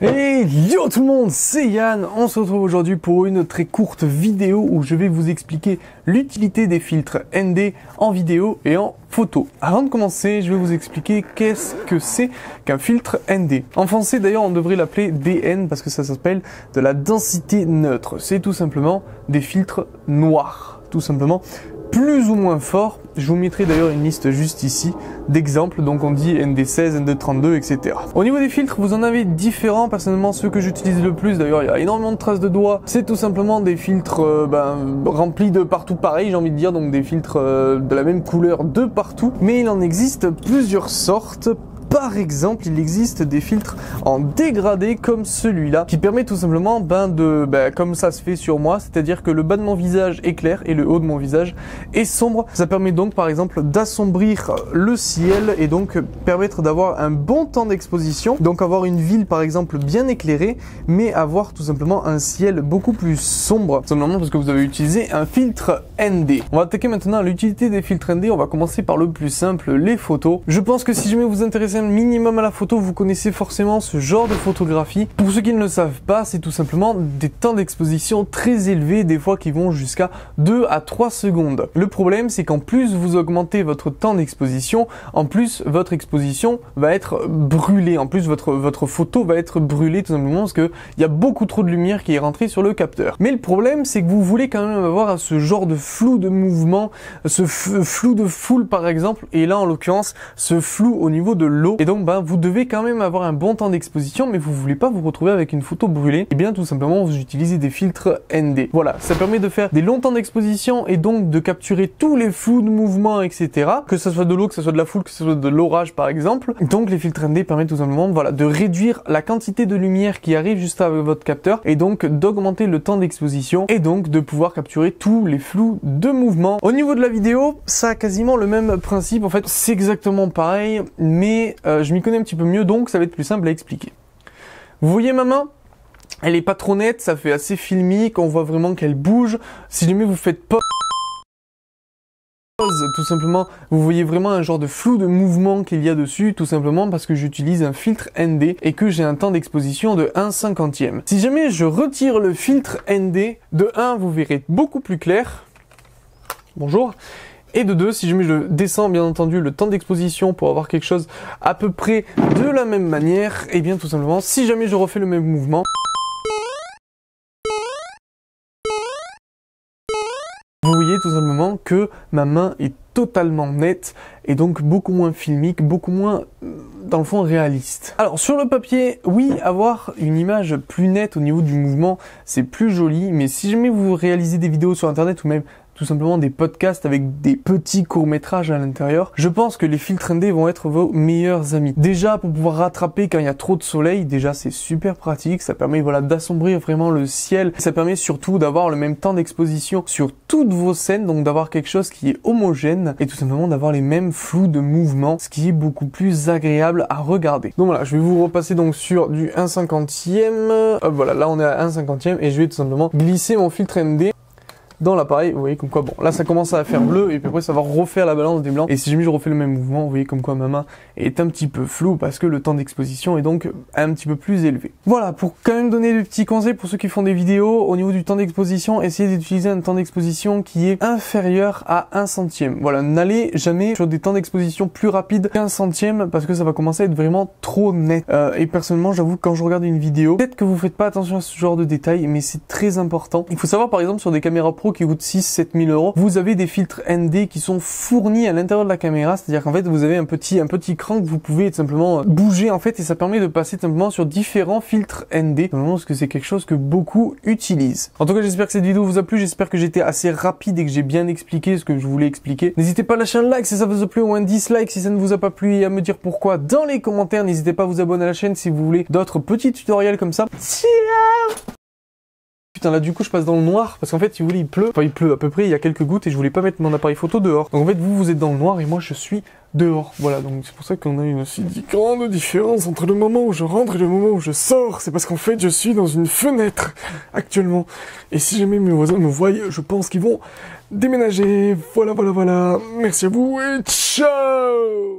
Hey yo tout le monde, c'est Yann. On se retrouve aujourd'hui pour une très courte vidéo où je vais vous expliquer l'utilité des filtres ND en vidéo et en photo. Avant de commencer, je vais vous expliquer qu'est-ce que c'est qu'un filtre ND. En français d'ailleurs, on devrait l'appeler DN parce que ça s'appelle de la densité neutre. C'est tout simplement des filtres noirs, tout simplement. Plus ou moins fort. Je vous mettrai d'ailleurs une liste juste ici d'exemples, donc on dit ND16, ND32, etc. Au niveau des filtres, vous en avez différents. Personnellement, ceux que j'utilise le plus, d'ailleurs il y a énormément de traces de doigts, c'est tout simplement des filtres remplis de partout pareil, j'ai envie de dire, donc des filtres de la même couleur de partout. Mais il en existe plusieurs sortes. Par exemple, il existe des filtres en dégradé comme celui-là, qui permet tout simplement comme ça se fait sur moi, c'est-à-dire que le bas de mon visage est clair et le haut de mon visage est sombre. Ça permet donc par exemple d'assombrir le ciel et donc permettre d'avoir un bon temps d'exposition, donc avoir une ville par exemple bien éclairée, mais avoir tout simplement un ciel beaucoup plus sombre, simplement parce que vous avez utilisé un filtre ND. On va attaquer maintenant l'utilité des filtres ND. On va commencer par le plus simple, les photos. Je pense que si jamais vous intéressez un minimum à la photo, vous connaissez forcément ce genre de photographie. Pour ceux qui ne le savent pas, c'est tout simplement des temps d'exposition très élevés, des fois qui vont jusqu'à 2 à 3 secondes. Le problème, c'est qu'en plus vous augmentez votre temps d'exposition, en plus votre exposition va être brûlée, en plus votre photo va être brûlée tout simplement parce qu'il y a beaucoup trop de lumière qui est rentrée sur le capteur. Mais le problème, c'est que vous voulez quand même avoir ce genre de flou de mouvement, ce flou de foule par exemple, et là en l'occurrence ce flou au niveau de l'eau. Et donc vous devez quand même avoir un bon temps d'exposition, mais vous voulez pas vous retrouver avec une photo brûlée. Et bien tout simplement vous utilisez des filtres ND. Voilà, ça permet de faire des longs temps d'exposition et donc de capturer tous les flous de mouvement, etc. Que ce soit de l'eau, que ce soit de la foule, que ce soit de l'orage par exemple. Donc les filtres ND permettent tout simplement de réduire la quantité de lumière qui arrive juste avec votre capteur et donc d'augmenter le temps d'exposition et donc de pouvoir capturer tous les flous de mouvement. Au niveau de la vidéo, ça a quasiment le même principe. En fait, c'est exactement pareil, mais je m'y connais un petit peu mieux, donc ça va être plus simple à expliquer. Vous voyez ma main ? Elle est pas trop nette, ça fait assez filmique, on voit vraiment qu'elle bouge. Si jamais vous faites pause, tout simplement, vous voyez vraiment un genre de flou de mouvement qu'il y a dessus, tout simplement parce que j'utilise un filtre ND et que j'ai un temps d'exposition de 1/50e. Si jamais je retire le filtre ND, de 1, vous verrez beaucoup plus clair. Bonjour. Et de 2, si jamais je descends bien entendu le temps d'exposition pour avoir quelque chose à peu près de la même manière, et bien tout simplement, si jamais je refais le même mouvement, vous voyez tout simplement que ma main est totalement nette et donc beaucoup moins filmique, beaucoup moins dans le fond réaliste. Alors sur le papier, oui, avoir une image plus nette au niveau du mouvement, c'est plus joli, mais si jamais vous réalisez des vidéos sur internet ou même tout simplement des podcasts avec des petits courts-métrages à l'intérieur, je pense que les filtres ND vont être vos meilleurs amis. Déjà, pour pouvoir rattraper quand il y a trop de soleil, déjà c'est super pratique, ça permet d'assombrir vraiment le ciel, ça permet surtout d'avoir le même temps d'exposition sur toutes vos scènes, donc d'avoir quelque chose qui est homogène et tout simplement d'avoir les mêmes flous de mouvement, ce qui est beaucoup plus agréable à regarder. Donc voilà, je vais vous repasser donc sur du 1/50e, voilà, là on est à 1/50e et je vais tout simplement glisser mon filtre ND dans l'appareil. Vous voyez comme quoi, bon, là ça commence à faire bleu et puis après ça va refaire la balance des blancs. Et si jamais je refais le même mouvement, vous voyez comme quoi ma main est un petit peu floue parce que le temps d'exposition est donc un petit peu plus élevé. Voilà, pour quand même donner des petits conseils pour ceux qui font des vidéos, au niveau du temps d'exposition, essayez d'utiliser un temps d'exposition qui est inférieur à 1/100e. Voilà, n'allez jamais sur des temps d'exposition plus rapides qu'1/100e parce que ça va commencer à être vraiment trop net. Et personnellement, j'avoue, quand je regarde une vidéo, peut-être que vous faites pas attention à ce genre de détails, mais c'est très important. Il faut savoir par exemple sur des caméras pro qui coûtent 6-7 000 euros, vous avez des filtres ND qui sont fournis à l'intérieur de la caméra, c'est-à-dire qu'en fait vous avez un petit cran que vous pouvez simplement bouger en fait et ça permet de passer simplement sur différents filtres ND, parce que c'est quelque chose que beaucoup utilisent. En tout cas, j'espère que cette vidéo vous a plu, j'espère que j'étais assez rapide et que j'ai bien expliqué ce que je voulais expliquer. N'hésitez pas à lâcher un like si ça vous a plu ou un dislike si ça ne vous a pas plu et à me dire pourquoi dans les commentaires. N'hésitez pas à vous abonner à la chaîne si vous voulez d'autres petits tutoriels comme ça. Ciao. Putain, là du coup je passe dans le noir parce qu'en fait si vous voulez il pleut, enfin il pleut à peu près, il y a quelques gouttes et je voulais pas mettre mon appareil photo dehors. Donc en fait vous êtes dans le noir et moi je suis dehors. Voilà, donc c'est pour ça qu'on a une aussi grande différence entre le moment où je rentre et le moment où je sors. C'est parce qu'en fait je suis dans une fenêtre actuellement. Et si jamais mes voisins me voient, je pense qu'ils vont déménager. Voilà. Merci à vous et ciao.